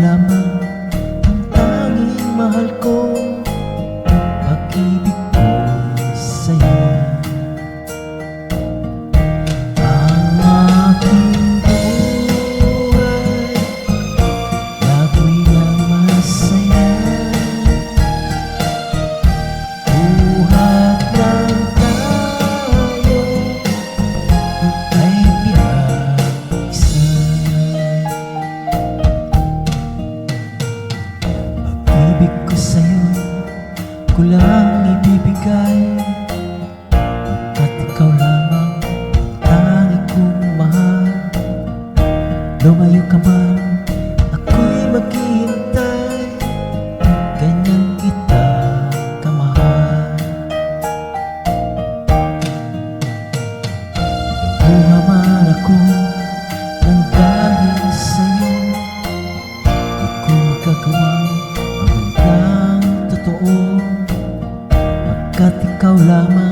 lamang ang tanging mahal ko. Pag-ibig ko'y sa'yo. Ang aking buhay lagoy na masaya. Buhat lang tayo ay pinag-isa. Pag-ibig ko sa'yo ko lang ibibigay, at ikaw lamang tanging kong mahal. Lumayo ka man, ako'y maghihintay, ganyan kita kamahal. Buha man ako ng dahil sa'yo, di ko magagawang ang handang totoo, pagkat ikaw lamang